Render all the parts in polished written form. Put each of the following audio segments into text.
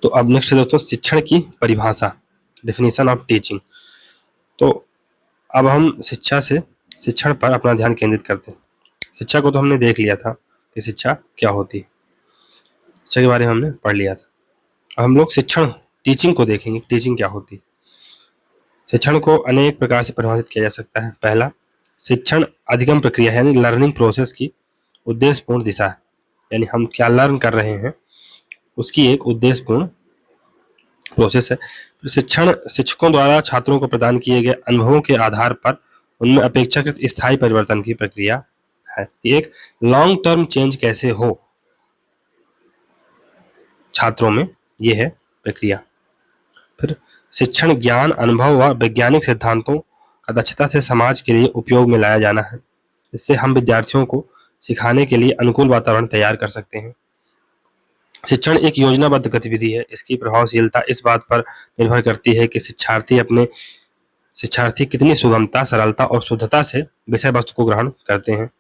तो अब नेक्स्ट है दोस्तों शिक्षण की परिभाषा, डेफिनेशन ऑफ टीचिंग। तो अब हम शिक्षा से शिक्षण पर अपना ध्यान केंद्रित करते हैं। शिक्षा को तो हमने देख लिया था कि शिक्षा क्या होती है, शिक्षा के बारे में हमने पढ़ लिया था। अब हम लोग शिक्षण टीचिंग को देखेंगे, टीचिंग क्या होती है। शिक्षण को अनेक प्रकार से परिभाषित किया जा सकता है। पहला, शिक्षण अधिगम प्रक्रिया है, यानी लर्निंग प्रोसेस की उद्देश्यपूर्ण दिशा है, यानी हम क्या लर्न कर रहे हैं उसकी एक उद्देश्यपूर्ण प्रोसेस है। शिक्षण शिक्षकों द्वारा छात्रों को प्रदान किए गए अनुभवों के आधार पर उनमें अपेक्षाकृत स्थायी परिवर्तन की प्रक्रिया है। एक लॉन्ग टर्म चेंज कैसे हो छात्रों में, यह है प्रक्रिया। फिर शिक्षण ज्ञान, अनुभव व वैज्ञानिक सिद्धांतों का दक्षता से समाज के लिए उपयोग में लाया जाना है। इससे हम विद्यार्थियों को सिखाने के लिए अनुकूल वातावरण तैयार कर सकते हैं। शिक्षण एक योजनाबद्ध गतिविधि है। इसकी प्रभावशीलता इस बात पर निर्भर करती है कि शिक्षार्थी कितनी सुगमता, सरलता और शुद्धता से विषय वस्तु को ग्रहण करते हैं।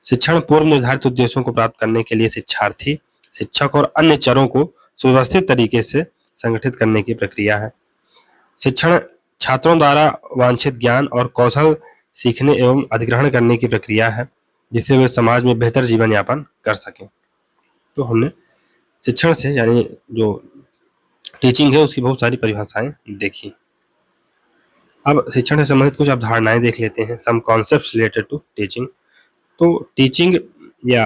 शिक्षण पूर्व निर्धारित उद्देश्यों को प्राप्त करने के लिए शिक्षार्थी, शिक्षक और अन्य चरों को सुव्यवस्थित तरीके से संगठित करने की प्रक्रिया है। शिक्षण छात्रों द्वारा वांछित ज्ञान और कौशल सीखने एवं अधिग्रहण करने की प्रक्रिया है, जिससे वे समाज में बेहतर जीवन यापन कर सकें। तो हमने शिक्षण से यानी जो टीचिंग है उसकी बहुत सारी परिभाषाएं देखी। अब शिक्षण से संबंधित कुछ अवधारणाएं देख लेते हैं, सम कॉन्सेप्ट्स रिलेटेड टू टीचिंग। तो टीचिंग या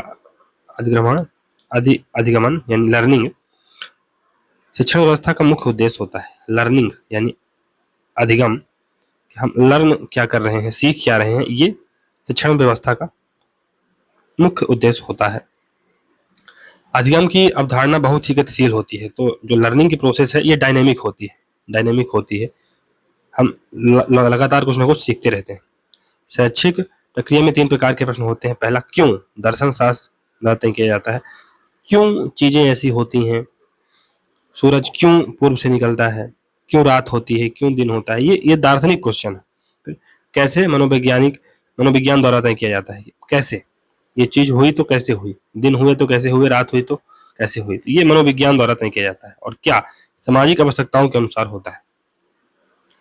अधिगमन यानी लर्निंग शिक्षण व्यवस्था का मुख्य उद्देश्य होता है। लर्निंग यानी अधिगम, हम लर्न क्या कर रहे हैं, सीख क्या रहे हैं, ये शिक्षण व्यवस्था का मुख्य उद्देश्य होता है। अधिगम की अवधारणा बहुत ही गतिशील होती है। तो जो लर्निंग की प्रोसेस है ये डायनेमिक होती है। हम लगातार कुछ ना कुछ सीखते रहते हैं। शैक्षिक प्रक्रिया में 3 प्रकार के प्रश्न होते हैं। पहला, क्यों, दर्शन शास्त्र द्वारा किया जाता है। क्यों चीजें ऐसी होती हैं, सूरज क्यों पूर्व से निकलता है, क्यों रात होती है, क्यों दिन होता है, ये दार्शनिक क्वेश्चन है। फिर कैसे, मनोविज्ञान द्वारा तय किया जाता है। कैसे ये चीज हुई तो कैसे हुई, दिन हुए तो कैसे हुए, रात हुई तो कैसे हुई, तो ये मनोविज्ञान द्वारा तय किया जाता है। और क्या, सामाजिक आवश्यकताओं के अनुसार होता है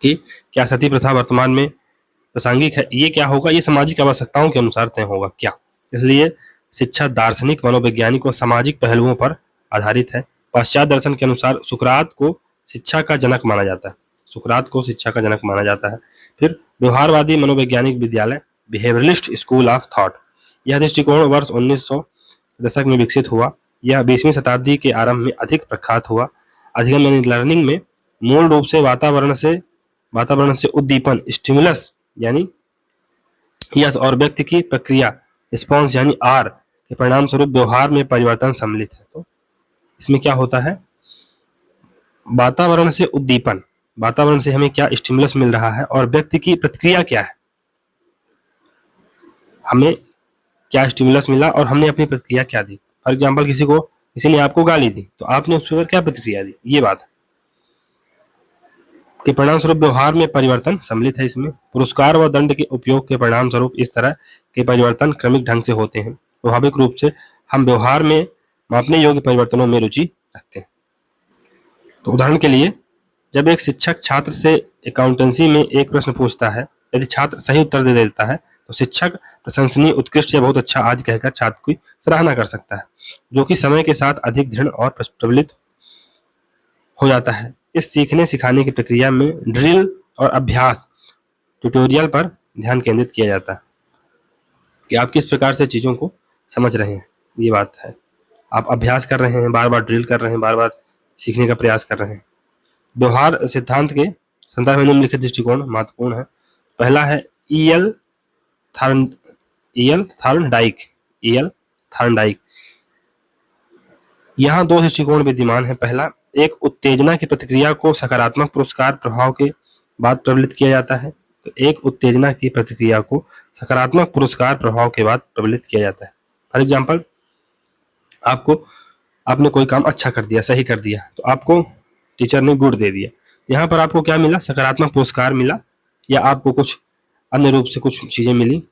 कि क्या सती प्रथा वर्तमान में प्रासंगिक है, ये क्या होगा, ये सामाजिक आवश्यकताओं के अनुसार तय होगा क्या। इसलिए शिक्षा दार्शनिक, मनोवैज्ञानिक और सामाजिक पहलुओं पर आधारित है। पाश्चात्य दर्शन के अनुसार सुकरात को शिक्षा का जनक माना जाता है। फिर व्यवहारवादी मनोवैज्ञानिक विद्यालय, बिहेवियरलिस्ट स्कूल ऑफ थॉट, यह दृष्टिकोण वर्ष 1900 दशक में विकसित हुआ। यह 20वीं शताब्दी के आरंभ में अधिक प्रख्यात हुआ। अधिगम यानी लर्निंग में मूल रूप से वातावरण से उद्दीपन, स्टिमुलस यानी यस, और व्यक्ति की प्रक्रिया, रिस्पॉन्स यानी आर, के परिणाम स्वरूप व्यवहार में परिवर्तन सम्मिलित है। तो इसमें क्या होता है, वातावरण से उद्दीपन, वातावरण से हमें क्या स्टिमुलस मिल रहा है और व्यक्ति की प्रतिक्रिया क्या है, हमें क्या स्टिमुलस मिला और हमने अपनी प्रतिक्रिया क्या दी। फॉर एग्जाम्पल, किसी ने आपको गाली दी तो आपने उस पर क्या प्रतिक्रिया दी, ये बात है। के परिणाम स्वरूप व्यवहार में परिवर्तन सम्मिलित है। इसमें पुरस्कार व दंड के उपयोग के परिणाम स्वरूप इस तरह के परिवर्तन क्रमिक ढंग से होते हैं। स्वाभाविक रूप से हम व्यवहार में मापने योग्य परिवर्तनों में रुचि रखते हैं। तो उदाहरण के लिए, जब एक शिक्षक छात्र से अकाउंटेंसी में एक प्रश्न पूछता है, यदि छात्र सही उत्तर दे देता है तो शिक्षक प्रशंसनीय, उत्कृष्ट या बहुत अच्छा आदि कहकर छात्र की सराहना कर सकता है, जो कि समय के साथ अधिक दृढ़ और प्रबलित हो जाता है। इस सीखने सिखाने की प्रक्रिया में ड्रिल और अभ्यास, ट्यूटोरियल पर ध्यान केंद्रित किया जाता है कि आप किस प्रकार से चीज़ों को समझ रहे हैं, ये बात है। आप अभ्यास कर रहे हैं, बार बार ड्रिल कर रहे हैं, बार बार सीखने का प्रयास कर रहे हैं। व्यवहार सिद्धांत के संदर्भ में निम्नलिखित दृष्टिकोण महत्वपूर्ण है। पहला है ईएल थॉर्नडाइक। यहाँ 2 दृष्टिकोण विद्यमान है। पहला, एक उत्तेजना की प्रतिक्रिया को सकारात्मक पुरस्कार प्रभाव के बाद प्रबलित किया जाता है। तो एक उत्तेजना की प्रतिक्रिया को सकारात्मक पुरस्कार प्रभाव के बाद प्रबलित किया जाता है। फॉर एग्जाम्पल, आपने कोई काम अच्छा कर दिया, सही कर दिया, तो आपको टीचर ने गुड दे दिया। यहाँ पर आपको क्या मिला, सकारात्मक पुरस्कार मिला, या आपको कुछ अन्य रूप से कुछ चीजें मिली,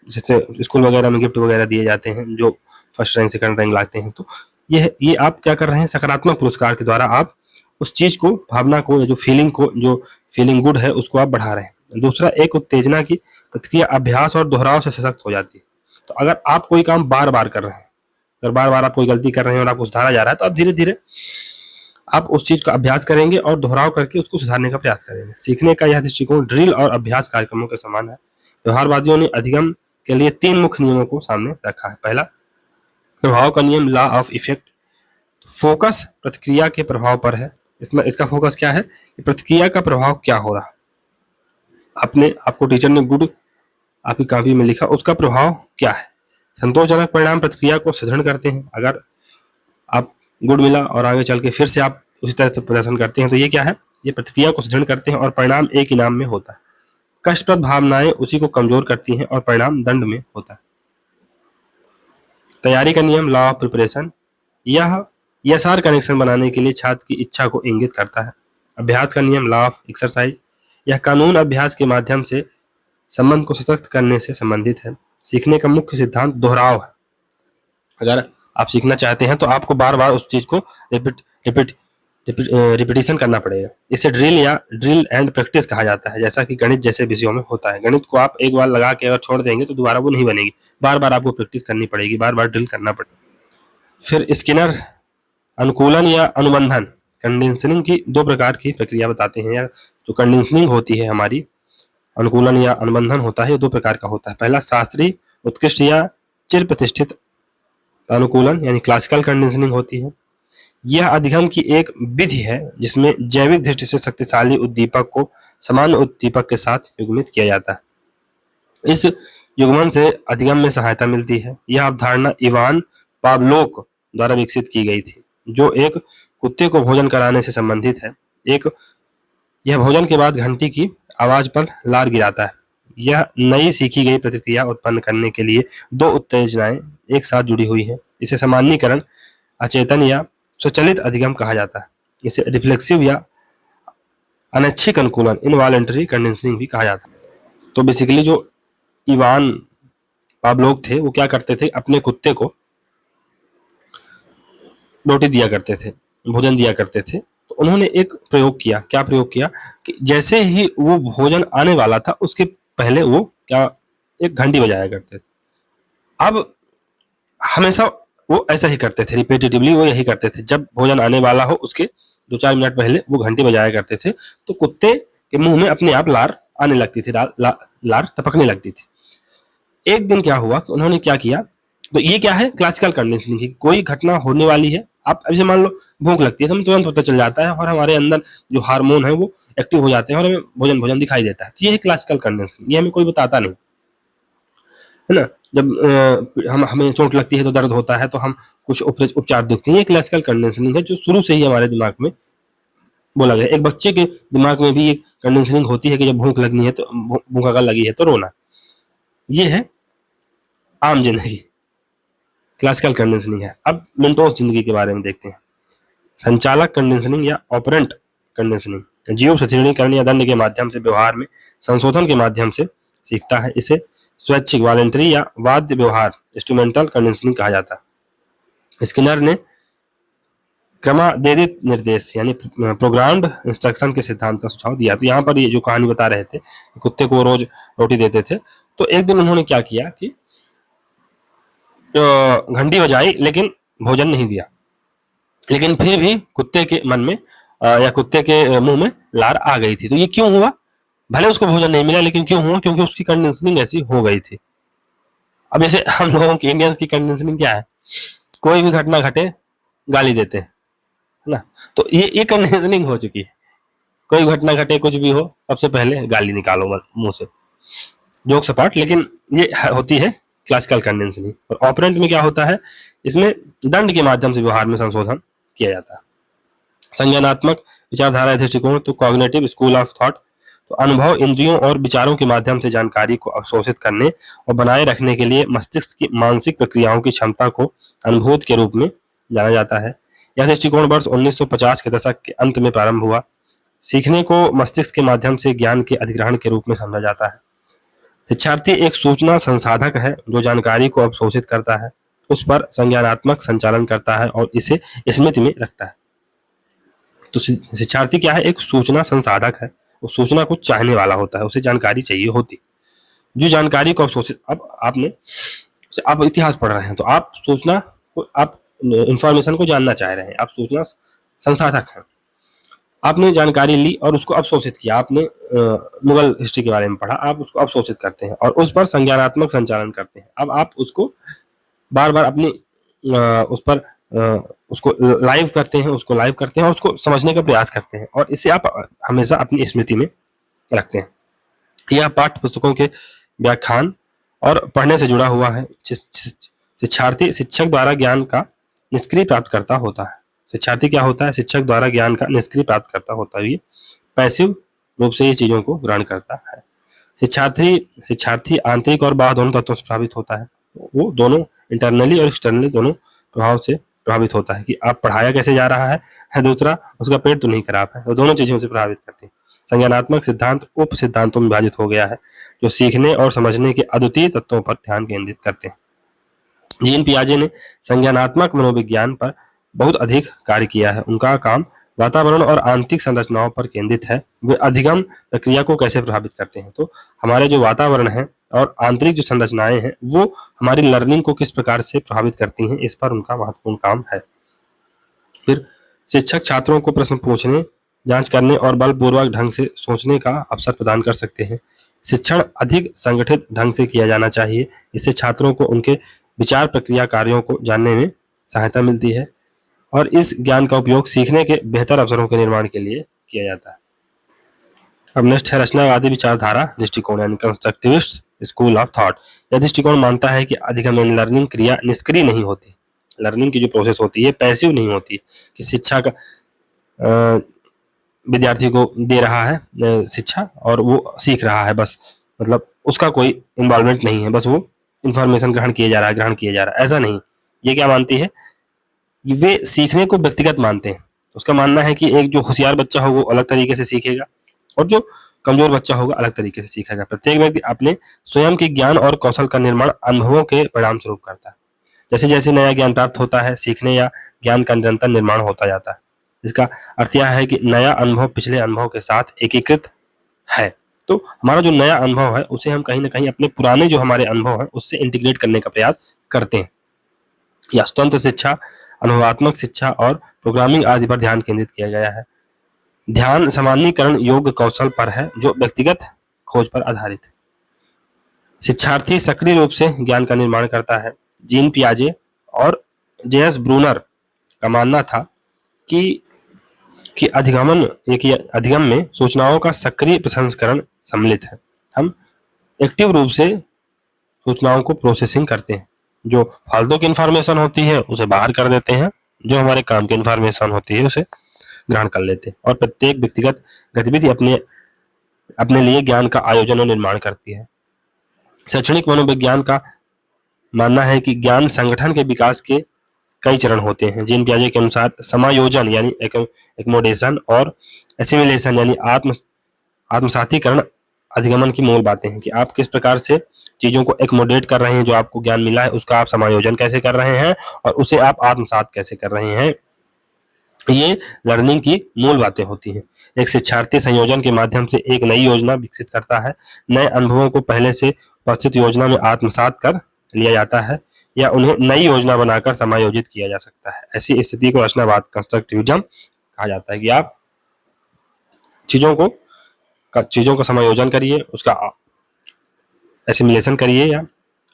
जैसे स्कूल वगैरह में गिफ्ट वगैरह दिए जाते हैं जो फर्स्ट रैंक, सेकंड रैंक लाते हैं। तो ये आप क्या कर रहे हैं, सकारात्मक पुरस्कार के द्वारा आप उस चीज को, भावना को, या जो फीलिंग गुड है उसको आप बढ़ा रहे हैं। दूसरा, एक उत्तेजना की प्रतिक्रिया अभ्यास और दोहराव से सशक्त हो जाती है। तो अगर आप कोई काम बार बार कर रहे हैं, अगर बार बार आप कोई गलती कर रहे हैं और आपको सुधारा जा रहा है, तो आप धीरे धीरे आप उस चीज का अभ्यास करेंगे और दोहराव करके उसको सुधारने का प्रयास करेंगे। सीखने का यह दृष्टिकोण ड्रिल और अभ्यास कार्यक्रमों के समान है। व्यवहारवादियों ने अधिगम के लिए 3 मुख्य नियमों को सामने रखा है। पहला, प्रभाव का नियम, लॉ ऑफ इफेक्ट। फोकस प्रतिक्रिया के प्रभाव पर है। इसमें इसका फोकस क्या है कि प्रतिक्रिया का प्रभाव क्या हो रहा, आपको टीचर ने गुड आपकी कॉपी में लिखा, उसका प्रभाव क्या है। संतोषजनक परिणाम प्रतिक्रिया को सुदृढ़ करते हैं। अगर आप गुड मिला और आगे चल के फिर से आप उसी तरह से प्रदर्शन करते हैं तो ये क्या है, ये प्रतिक्रिया को सुदृढ़ करते हैं और परिणाम एक इनाम में होता है। कष्टप्रद भावनाएं उसी को कमजोर करती हैं और परिणाम दंड में होता है। तैयारी का नियम, लॉ ऑफ प्रिपरेशन। यह ESR कनेक्शन बनाने के लिए छात्र की इच्छा को इंगित करता है। अभ्यास का नियम, लॉ ऑफ एक्सरसाइज। यह कानून अभ्यास के माध्यम से संबंध को सशक्त करने से संबंधित है। सीखने का मुख्य सिद्धांत दोहराव है। अगर आप सीखना चाहते हैं तो आपको बार बार उस चीज को रिपीटिशन करना पड़ेगा। इसे ड्रिल एंड प्रैक्टिस कहा जाता है, जैसा कि गणित जैसे विषयों में होता है। गणित को आप एक बार लगा के अगर छोड़ देंगे तो दोबारा वो नहीं बनेगी, बार बार आपको प्रैक्टिस करनी पड़ेगी, बार बार ड्रिल करना पड़ेगा। फिर स्किनर अनुकूलन या अनुबंधन, कंडीशनिंग की 2 प्रकार की प्रक्रिया बताते हैं। जो कंडीशनिंग होती है हमारी, अनुकूलन या अनुबंधन होता है, ये 2 प्रकार का होता है। पहला, शास्त्रीय उत्कृष्ट या चिर प्रतिष्ठित अनुकूलन यानी क्लासिकल कंडीशनिंग होती है। यह अधिगम की एक विधि है जिसमें जैविक दृष्टि से शक्तिशाली उद्दीपक को सामान्य उद्दीपक के साथ युग्मित किया जाता है। इस युग्मन से अधिगम में सहायता मिलती है। यह अवधारणा इवान पावलोव द्वारा विकसित की गई थी, जो एक कुत्ते को भोजन कराने से संबंधित है। यह भोजन के बाद घंटी की आवाज पर लार गिराता है। यह नई सीखी गई प्रतिक्रिया उत्पन्न करने के लिए 2 उत्तेजनाएं एक साथ जुड़ी हुई हैं। इसे सामान्यीकरण, अचेतन या स्वचालित अधिगम कहा जाता है। इसे रिफ्लेक्सिव या अनैच्छिक अनुकूलन, इनवॉलंटरी कंडीशनिंग भी कहा जाता है। तो बेसिकली जो इवान पावलोव थे वो क्या करते थे, अपने कुत्ते को रोटी दिया करते थे, भोजन दिया करते थे। तो उन्होंने एक प्रयोग किया। क्या प्रयोग किया कि जैसे ही वो भोजन आने वाला था उसके पहले वो एक घंटी बजाया करते थे। अब हमेशा वो ऐसा ही करते थे, रिपीटेटिवली वो यही करते थे। जब भोजन आने वाला हो उसके 2-4 मिनट पहले वो घंटी बजाया करते थे, तो कुत्ते के मुंह में अपने आप लार आने लगती थी, लार टपकने लगती थी। एक दिन क्या हुआ कि उन्होंने क्या किया, तो ये क्या है, क्लासिकल कंडीशनिंग की कोई घटना होने वाली है, आप अभी से मान लो भूख लगती है तो हमें तुरंत पता चल जाता है और हमारे अंदर जो हार्मोन है वो एक्टिव हो जाते हैं और हमें भोजन दिखाई देता है। तो ये है क्लासिकल कंडीशनिंग, ये हमें कोई बताता नहीं है ना। जब हमें चोट लगती है तो दर्द होता है तो हम कुछ उपचार देखते हैं, ये क्लासिकल कंडीशनिंग है जो शुरू से ही हमारे दिमाग में बोला गया। एक बच्चे के दिमाग में भी एक कंडीशनिंग होती है कि जब भूख लगनी है तो भूख अगर लगी है तो रोना। ये है आम जिंदगी, क्लासिकल कंडीशनिंग है। अब मेंटोस जिंदगी के बारे में देखते हैं। संचालक कंडीशनिंग या ऑपरेंट कंडीशनिंग, जीव सचीकरण या दंड के माध्यम से व्यवहार में संशोधन के माध्यम से सीखता है। इसे स्वैच्छिक, वॉलंटरी या वाद्य व्यवहार, इंस्ट्रूमेंटल कंडीशनिंग कहा जाता है। स्किनर ने क्रमादेदित निर्देश यानी प्रोग्राम्ड इंस्ट्रक्शन के सिद्धांत का सुझाव दिया। तो यहाँ पर ये जो कहानी बता रहे थे, कुत्ते को रोज रोटी देते थे, तो एक दिन उन्होंने क्या किया कि घंटी बजाई लेकिन भोजन नहीं दिया, लेकिन फिर भी कुत्ते के मन में या कुत्ते के मुंह में लार आ गई थी। तो ये क्यों हुआ, भले उसको भोजन नहीं मिला लेकिन क्यों हुआ, क्योंकि उसकी कंडीशनिंग ऐसी हो गई थी। अब जैसे हम लोगों की इंडियंस की कंडीशनिंग क्या है, कोई भी घटना घटे गाली देते हैं ना, तो ये कंडीशनिंग हो चुकी है। कोई घटना घटे, कुछ भी हो, सबसे पहले गाली निकालो मुंह से, जोक सपाट। लेकिन ये होती है क्लासिकल कंडीशनिंग। और ऑपरेंट में क्या होता है, इसमें दंड के माध्यम से व्यवहार में संशोधन किया जाता है। संज्ञानात्मक विचारधारा दृष्टिकोण, तो कॉग्निटिव स्कूल ऑफ थॉट, तो अनुभव, इंद्रियों और विचारों के माध्यम से जानकारी को अवशोषित करने और बनाए रखने के लिए मस्तिष्क की मानसिक प्रक्रियाओं की क्षमता को अनुभूत के रूप में जाना जाता है। यह दृष्टिकोण वर्ष 1950 के दशक के अंत में प्रारंभ हुआ। सीखने को मस्तिष्क के माध्यम से ज्ञान के अधिग्रहण के रूप में समझा जाता है। शिक्षार्थी एक सूचना संसाधक है जो जानकारी को अवशोषित करता है, उस पर संज्ञानात्मक संचालन करता है और इसे स्मृति में रखता है। तो शिक्षार्थी क्या है, एक सूचना संसाधक है, वो सूचना को चाहने वाला होता है, उसे जानकारी चाहिए होती, जो जानकारी को अवशोषित, अब आपने, आप इतिहास पढ़ रहे हैं तो आप सूचना को, आप इंफॉर्मेशन को जानना चाह रहे हैं, आप सूचना संसाधक हैं, आपने जानकारी ली और उसको अवशोषित किया, आपने मुगल हिस्ट्री के बारे में पढ़ा, आप उसको अवशोषित करते हैं और उस पर संज्ञानात्मक संचालन करते हैं। अब आप उसको बार बार अपनी उस पर उसको लाइव करते हैं, और उसको समझने का प्रयास करते हैं और इसे आप हमेशा अपनी स्मृति में रखते हैं। यह पाठ्य पुस्तकों के व्याख्यान और पढ़ने से जुड़ा हुआ है। शिक्षार्थी शिक्षक द्वारा ज्ञान का निष्क्रिय प्राप्तकर्ता होता है। शिक्षार्थी क्या होता है, शिक्षक द्वारा ज्ञान का निष्क्रिय प्राप्तकर्ता होता है, ये पैसिव रूप से ये चीजों को ग्रहण करता है। शिक्षार्थी आंतरिक और बाह्य दोनों तत्वों से प्रभावित होता है, वो दोनों इंटरनली और एक्सटर्नली दोनों प्रभाव से प्रभावित होता है कि आप पढ़ाया कैसे जा रहा है, दूसरा उसका पेट तो नहीं खराब है, वो दोनों चीजों से प्रभावित करती है। संज्ञानात्मक सिद्धांत उप सिद्धांतों में विभाजित हो गया है जो सीखने और समझने के अद्वितीय तत्वों पर ध्यान केंद्रित करते हैं। जीन पियाजे ने संज्ञानात्मक मनोविज्ञान पर बहुत अधिक कार्य किया है। उनका काम वातावरण और आंतरिक संरचनाओं पर केंद्रित है। वे अधिगम प्रक्रिया को कैसे प्रभावित करते हैं, तो हमारे जो वातावरण है और आंतरिक जो संरचनाएं हैं वो हमारी लर्निंग को किस प्रकार से प्रभावित करती हैं, इस पर उनका महत्वपूर्ण काम है। फिर शिक्षक छात्रों को प्रश्न पूछने, जांच करने और बलपूर्वक ढंग से सोचने का अवसर प्रदान कर सकते हैं। शिक्षण अधिक संगठित ढंग से किया जाना चाहिए, इससे छात्रों को उनके विचार प्रक्रिया कार्यों को जानने में सहायता मिलती है और इस ज्ञान का उपयोग सीखने के बेहतर अवसरों के निर्माण के लिए किया जाता है। अब नेक्स्ट है रचनावादी विचारधारा दृष्टिकोण यानी कंस्ट्रक्टिविस्ट स्कूल ऑफ थॉट। यह दृष्टिकोण मानता है कि अधिगम यानी लर्निंग क्रिया निष्क्रिय नहीं होती, लर्निंग की जो प्रोसेस होती है पैसिव नहीं होती कि शिक्षा का विद्यार्थी को दे रहा है शिक्षा और वो सीख रहा है, बस मतलब उसका कोई इन्वॉल्वमेंट नहीं है, बस वो इंफॉर्मेशन ग्रहण किया जा रहा है, ऐसा नहीं। ये क्या मानती है, वे सीखने को व्यक्तिगत मानते हैं। उसका मानना है कि एक जो होशियार बच्चा हो वो अलग तरीके से सीखेगा और जो कमजोर बच्चा होगा अलग तरीके से सीखेगा। प्रत्येक व्यक्ति अपने स्वयं के ज्ञान और कौशल का निर्माण अनुभवों के परिणाम स्वरूप करता है। जैसे जैसे नया ज्ञान प्राप्त होता है, सीखने या ज्ञान का निरंतर निर्माण होता जाता है। इसका अर्थ यह है कि नया अनुभव पिछले अनुभव के साथ एकीकृत है, तो हमारा जो नया अनुभव है उसे हम कहीं ना कहीं अपने पुराने जो हमारे अनुभव है उससे इंटीग्रेट करने का प्रयास करते हैं। या स्वतंत्र शिक्षा, अनुभवात्मक शिक्षा और प्रोग्रामिंग आदि पर ध्यान केंद्रित किया गया है। ध्यान सामान्यीकरण योग्य कौशल पर है जो व्यक्तिगत खोज पर आधारित। शिक्षार्थी सक्रिय रूप से ज्ञान का निर्माण करता है। जीन पियाजे और जेएस ब्रूनर का मानना था कि अधिगम में सूचनाओं का सक्रिय प्रसंस्करण सम्मिलित है। हम एक्टिव रूप से सूचनाओं को प्रोसेसिंग करते हैं, जो फालतू की इंफॉर्मेशन होती है उसे बाहर कर देते हैं, जो हमारे काम की इंफॉर्मेशन होती है उसे ग्रहण कर लेते हैं और प्रत्येक व्यक्तिगत गतिविधि अपने लिए ज्ञान का आयोजन और निर्माण करती है। शैक्षणिक मनोविज्ञान का मानना है कि ज्ञान संगठन के विकास के कई चरण होते हैं। जीन पियाजे के अनुसार समायोजन यानी एकोमोडेशन और एसिमिलेशन यानी आत्मसातीकरण अधिगमन की मूल बातें हैं कि आप किस प्रकार से चीजों को एकोमोडेट कर रहे हैं, जो आपको ज्ञान मिला है उसका आप समायोजन कैसे कर रहे हैं और उसे आप आत्मसात कैसे कर रहे हैं, ये लर्निंग की मूल बातें होती हैं। एक शिक्षार्थी संयोजन के माध्यम से एक नई योजना विकसित करता है। नए अनुभवों को पहले से उपस्थित योजना में आत्मसात कर लिया जाता है या उन्हें नई योजना बनाकर समायोजित किया जा सकता है। ऐसी स्थिति को रचनावाद कंस्ट्रक्टिविज्म कहा जाता है कि आप चीजों का समायोजन करिए, उसका एसिमिलेशन करिए या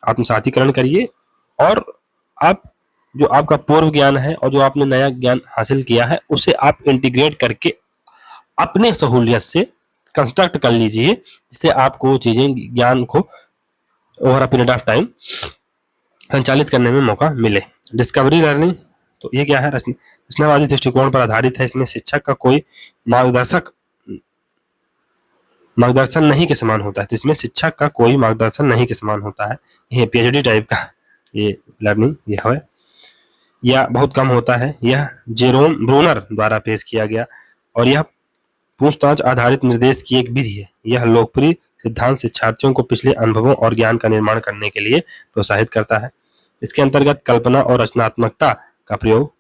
आत्मसातीकरण करिए और आप जो आपका पूर्व ज्ञान है और जो आपने नया ज्ञान हासिल किया है उसे आप इंटीग्रेट करके अपने सहूलियत से कंस्ट्रक्ट कर लीजिए, जिससे आपको चीजें ज्ञान को over a period of time संचालित करने में मौका मिले। डिस्कवरी लर्निंग, तो ये क्या है, रचनावादी दृष्टिकोण पर आधारित है। इसमें शिक्षक का कोई मार्गदर्शन नहीं के समान होता है, तो इसमें शिक्षक का कोई मार्गदर्शन नहीं के समान होता है। ये पीएचडी टाइप का ये लर्निंग ये है या बहुत कम होता है। यह जेरोम ब्रूनर द्वारा पेश किया गया और यह पूछताछ आधारित निर्देश की एक विधि है। यह लोकप्रिय सिद्धांत शिक्षार्थियों को पिछले अनुभवों और ज्ञान का निर्माण करने के लिए प्रोत्साहित करता है। इसके अंतर्गत कल्पना और रचनात्मकता का प्रयोग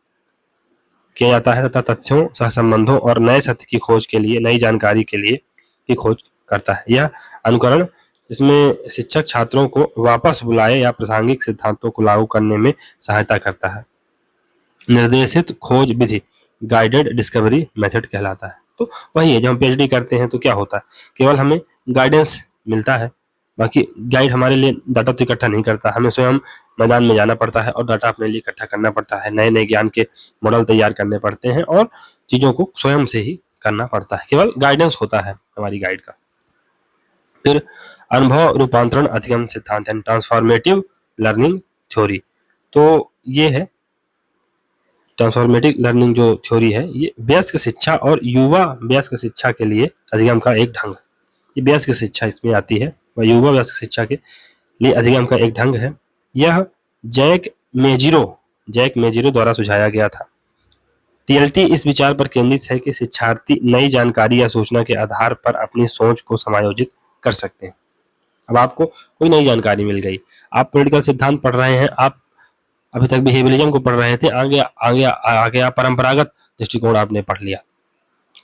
किया जाता है तथा तथ्यों, सहसंबंधों और नए सत्य की खोज के लिए, नई जानकारी के लिए की खोज करता है। यह अनुकरण इसमें शिक्षक छात्रों को वापस बुलाए या प्रासंगिक सिद्धांतों को लागू करने में सहायता करता है। निर्देशित खोज विधि गाइडेड डिस्कवरी मेथड कहलाता है। तो वही है, जब हम पीएचडी करते हैं तो क्या होता है, केवल हमें गाइडेंस मिलता है, बाकी गाइड हमारे लिए डाटा तो इकट्ठा नहीं करता, हमें स्वयं मैदान में जाना पड़ता है और डाटा अपने लिए इकट्ठा करना पड़ता है, नए नए ज्ञान के मॉडल तैयार करने पड़ते हैं और चीज़ों को स्वयं से ही करना पड़ता है, केवल गाइडेंस होता है हमारी गाइड का। फिर अनुभव रूपांतरण अधिगम सिद्धांत यानी ट्रांसफॉर्मेटिव लर्निंग थ्योरी। तो ये है ट्रांसफॉर्मेटिव लर्निंग जो थ्योरी है, ये वयस्क शिक्षा और युवा वयस्क शिक्षा के लिए अधिगम का एक ढंग है। ये वयस्क शिक्षा इसमें आती है और युवा वयस्क शिक्षा के लिए अधिगम का एक ढंग है। यह जैक मेजिरो द्वारा सुझाया गया था। टीएलटी इस विचार पर केंद्रित है कि शिक्षार्थी नई जानकारी या सूचना के आधार पर अपनी सोच को समायोजित कर सकते हैं। अब आपको कोई नई जानकारी मिल गई, आप पॉलिटिकल सिद्धांत पढ़ रहे हैं, आप अभी तक बिहेवियरिज्म को पढ़ रहे थे, आगे आगे आगे आप परंपरागत दृष्टिकोण आपने पढ़ लिया,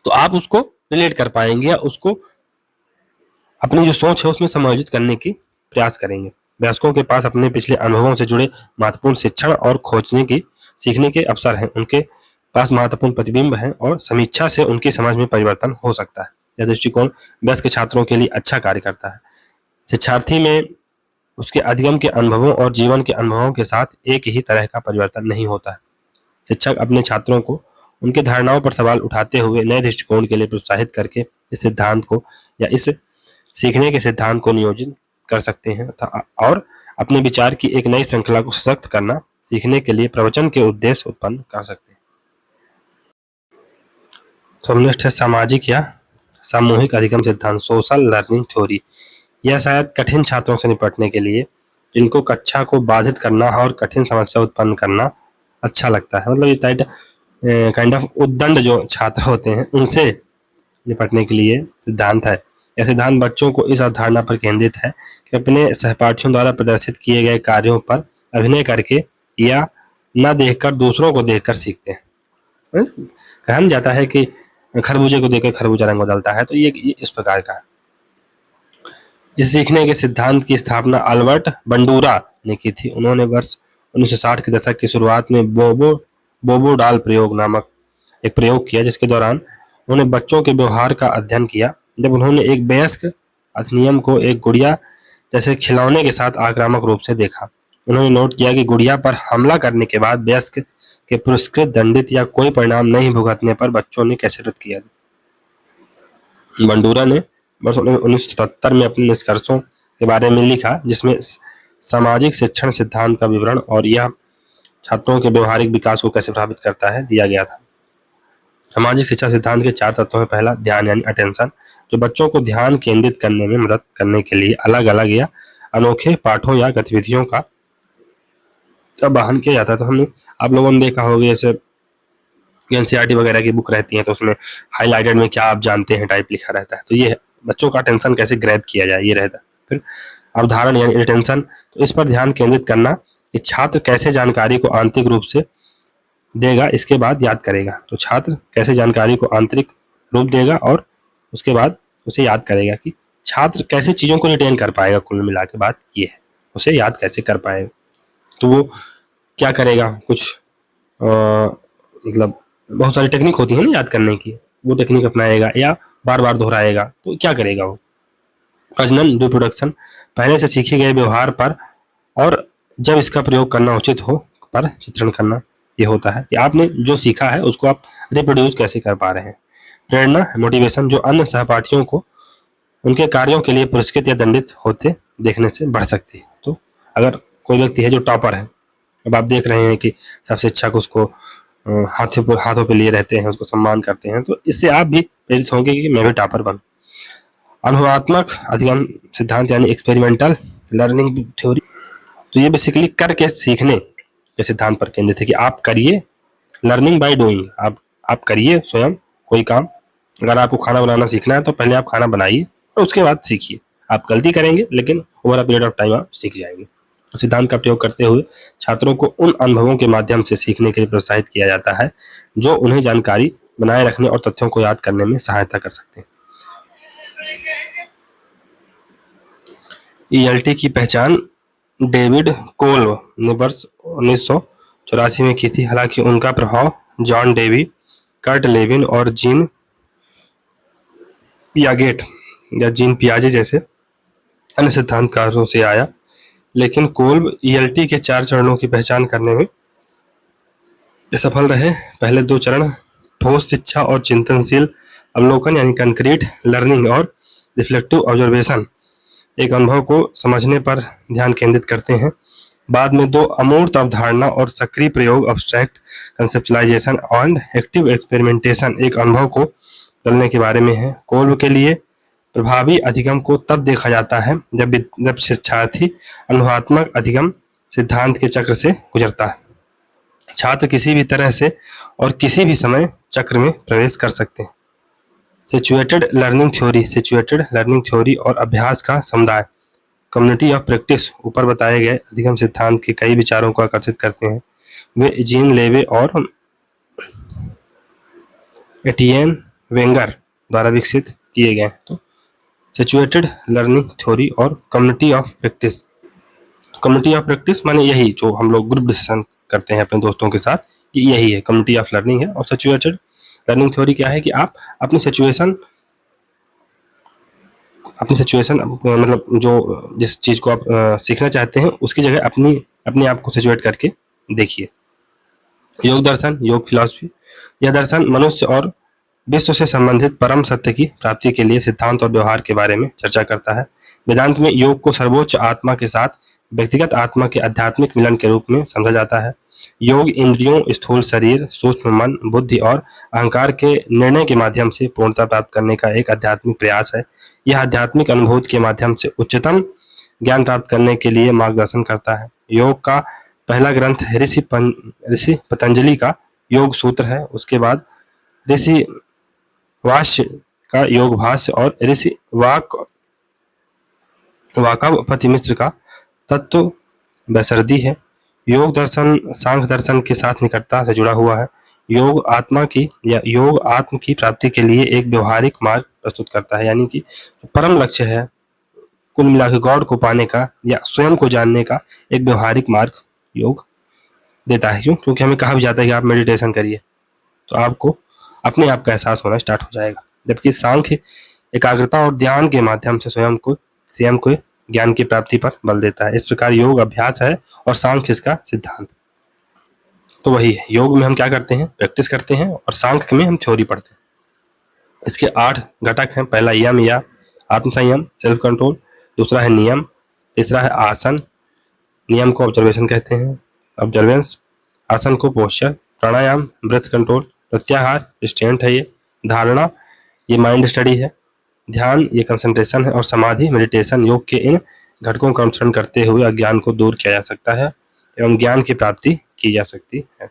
तो आप उसको रिलेट कर पाएंगे या उसको अपनी जो सोच है उसमें समायोजित करने की प्रयास करेंगे। वयस्कों के पास अपने पिछले अनुभवों से जुड़े महत्वपूर्ण शिक्षण और खोजने की सीखने के अवसर हैं, उनके पास महत्वपूर्ण प्रतिबिंब हैं और समीक्षा से उनकी समझ में परिवर्तन हो सकता है। यह दृष्टिकोण वयस्क छात्रों के लिए अच्छा कार्य करता है। शिक्षार्थी में उसके अधिगम के अनुभवों और जीवन के अनुभवों के साथ एक ही तरह का परिवर्तन नहीं होता है। शिक्षक अपने छात्रों को उनके धारणाओं पर सवाल उठाते हुए नए दृष्टिकोण के लिए प्रोत्साहित करके इस सिद्धांत को या इस सीखने के सिद्धांत को नियोजित कर सकते हैं और अपने विचार की एक नई श्रृंखला को सशक्त करना सीखने के लिए प्रवचन के उद्देश्य उत्पन्न कर सकते हैं। तो नेक्स्ट है सामाजिक या सामूहिक अधिगम सिद्धांत, सोशल लर्निंग थ्योरी। यह शायद कठिन छात्रों से निपटने के लिए जिनको कक्षा को बाधित करना और कठिन समस्या उत्पन्न करना अच्छा लगता है, मतलब ये काइंड ऑफ उद्दंड जो छात्र होते हैं उनसे निपटने के लिए सिद्धांत है। यह सिद्धांत बच्चों को इस अवधारणा पर केंद्रित है कि अपने सहपाठियों द्वारा प्रदर्शित किए गए कार्यों पर अभिनय करके या न देखकर दूसरों को देखकर सीखते हैं। कहा नहीं जाता है कि खरबूजे को देखकर खरबूजा रंग बदलता है, तो ये इस प्रकार का है। इस सीखने के सिद्धांत की स्थापना अल्बर्ट बंडूरा ने की थी। उन्होंने वर्ष 1960 के दशक की शुरुआत में बोबो डाल प्रयोग नामक एक प्रयोग किया, जिसके दौरान उन्होंने बच्चों के व्यवहार का अध्ययन किया। जब उन्होंने एक वयस्क अधिनियम को एक गुड़िया जैसे खिलौने के साथ आक्रामक रूप से देखा, उन्होंने नोट किया कि गुड़िया पर हमला करने के बाद वयस्क के पुरस्कृत, दंडित या कोई परिणाम नहीं भुगतने पर बच्चों ने कैसे व्रत किया। बंडूरा ने वर्ष 1977 में अपने निष्कर्षों के बारे में लिखा, जिसमें सामाजिक शिक्षण सिद्धांत का विवरण और यह छात्रों के व्यवहारिक विकास को कैसे प्रभावित करता है दिया गया था। सामाजिक शिक्षा सिद्धांत के 4 तत्वों में पहला ध्यान यानी अटेंशन, जो बच्चों को ध्यान केंद्रित करने में मदद करने के लिए अलग अलग या अनोखे पाठों या गतिविधियों का आह्वान किया जाता है। तो हमने आप लोगों ने देखा होगा, जैसे एनसीईआरटी वगैरह की बुक रहती है तो उसमें हाईलाइटेड में क्या आप जानते हैं टाइप लिखा रहता है, तो ये बच्चों का अटेंशन कैसे ग्रैब किया जाए ये रहता है। फिर अवधारण यानी अटेंशन, तो इस पर ध्यान केंद्रित करना कि छात्र कैसे जानकारी को आंतरिक रूप से देगा, इसके बाद याद करेगा। तो छात्र कैसे जानकारी को आंतरिक रूप देगा और उसके बाद उसे याद करेगा, कि छात्र कैसे चीज़ों को रिटेन कर पाएगा। कुल मिला के बात ये है, उसे याद कैसे कर पाएगा। तो वो क्या करेगा, कुछ मतलब बहुत सारी टेक्निक होती है ना याद करने की, वो टेक्निक अपनाएगा या बार बार दोहराएगा। तो क्या करेगा वो, प्रजनन रिप्रोडक्शन, पहले से सीखे गए व्यवहार पर और जब इसका प्रयोग करना उचित हो पर चित्रण करना। ये होता है कि आपने जो सीखा है उसको आप रिप्रोड्यूस कैसे कर पा रहे हैं। प्रेरणा मोटिवेशन, जो अन्य सहपाठियों को उनके कार्यों के लिए पुरस्कृत या दंडित होते देखने से बढ़ सकती है। तो अगर कोई व्यक्ति है जो टॉपर है, अब आप देख रहे हैं कि सब शिक्षक उसको हाथों पे लिए रहते हैं, उसको सम्मान करते हैं, तो इससे आप भी प्रेरित होंगे कि मैं भी टॉपर बनूं। अनुभवात्मक अधिगम सिद्धांत यानी एक्सपेरिमेंटल लर्निंग थ्योरी, तो ये बेसिकली करके सीखने के सिद्धांत पर केंद्रित है कि आप करिए, लर्निंग बाय डूइंग, आप करिए स्वयं कोई काम। अगर आपको खाना बनाना सीखना है तो पहले आप खाना बनाइए और उसके बाद सीखिए। आप गलती करेंगे लेकिन over a period of time आप सीख जाएंगे। सिद्धांत का प्रयोग करते हुए छात्रों को उन अनुभवों के माध्यम से सीखने के लिए प्रोत्साहित किया जाता है जो उन्हें जानकारी बनाए रखने और तथ्यों को याद करने में सहायता कर सकते हैं। ईएलटी की पहचान डेविड कोल्ब ने वर्ष 1984 में की थी। हालांकि उनका प्रभाव जॉन डेवी, कर्ट लेविन और जीन पियागेट या जीन पियाजे जैसे अन्य सिद्धांतकारों से आया, लेकिन कोल्ब ईएलटी के 4 चरणों की पहचान करने में सफल रहे। पहले 2 चरण ठोस शिक्षा और चिंतनशील अवलोकन यानी कंक्रीट लर्निंग और रिफ्लेक्टिव ऑब्जर्वेशन एक अनुभव को समझने पर ध्यान केंद्रित करते हैं। बाद में 2 अमूर्त अवधारणा और सक्रिय प्रयोग abstract conceptualisation and active experimentation एक अनुभव को बदलने के बारे में है। कोल्ब के लिए प्रभावी अधिगम को तब देखा जाता है जब शिक्षार्थी अनुभवात्मक अधिगम सिद्धांत के चक्र से गुजरता है। छात्र किसी भी तरह से और किसी भी समय चक्र में प्रवेश कर सकते हैं। सिचुएटेड लर्निंग थ्योरी और अभ्यास का समुदाय कम्युनिटी ऑफ प्रैक्टिस ऊपर बताए गए अधिगम सिद्धांत के कई विचारों को आकर्षित करते हैं। वे जीन लेवे और एटियन वेंगर द्वारा विकसित किए गए। तो सिचुएटेड लर्निंग थ्योरी और कम्युनिटी ऑफ प्रैक्टिस माने यही जो हम लोग ग्रुप डिस्कशन करते हैं अपने दोस्तों के साथ, यही है कम्युनिटी ऑफ लर्निंग है। और सिचुएटेड लर्निंग थ्योरी क्या है कि आप अपनी सिचुएशन मतलब जो जिस चीज को आप सीखना चाहते हैं उसकी जगह अपने आप को सिचुएट करके देखिए। योग दर्शन, योग फिलॉसफी, यह दर्शन मनुष्य और विश्व से संबंधित परम सत्य की प्राप्ति के लिए सिद्धांत और व्यवहार के बारे में चर्चा करता है। वेदांत में योग को सर्वोच्च आत्मा के साथ व्यक्तिगत आत्मा के आध्यात्मिक मिलन के रूप में समझा जाता है। योग इंद्रियों, स्थूल शरीर, सूक्ष्म मन, बुद्धि और अहंकार के निर्णय के माध्यम से पूर्णता प्राप्त करने का एक आध्यात्मिक प्रयास है। यह आध्यात्मिक अनुभूति के माध्यम से उच्चतम ज्ञान प्राप्त करने के लिए मार्गदर्शन करता है। योग का पहला ग्रंथ ऋषि पतंजलि का योग सूत्र है। उसके बाद ऋषि वाष्य का योग भाष्य और ऋषि वाकावपति मिश्र का तत्व वैसर्दी है। योग दर्शन सांख्य दर्शन के साथ निकटता से जुड़ा हुआ है। योग आत्म की प्राप्ति के लिए एक व्यवहारिक मार्ग प्रस्तुत करता है, यानी कि जो परम लक्ष्य है कुल मिलाकर गॉड को पाने का या स्वयं को जानने का एक व्यवहारिक मार्ग योग देता है। क्योंकि हमें कहा भी जाता है कि आप मेडिटेशन करिए तो आपको अपने आप का एहसास होना स्टार्ट हो जाएगा, जबकि सांख्य एकाग्रता और ध्यान के माध्यम से स्वयं को ज्ञान की प्राप्ति पर बल देता है। इस प्रकार योग अभ्यास है और सांख्य इसका सिद्धांत। तो वही है, योग में हम क्या करते हैं, प्रैक्टिस करते हैं, और सांख्य में हम थ्योरी पढ़ते हैं। इसके 8 घटक हैं। पहला यम या आत्मसंयम, सेल्फ कंट्रोल। दूसरा है नियम। तीसरा है आसन, नियम को ऑब्जर्वेशन कहते हैं, ऑब्जर्वेंस। आसन को पोस्चर। प्राणायाम ब्रेथ कंट्रोल। प्रत्याहार रिस्ट्रेंट है। ये धारणा, ये माइंड स्टडी है। ध्यान, ये कंसंट्रेशन है। और समाधि मेडिटेशन। योग के इन घटकों का अनुसरण करते हुए अज्ञान को दूर किया जा सकता है एवं ज्ञान की प्राप्ति की जा सकती है।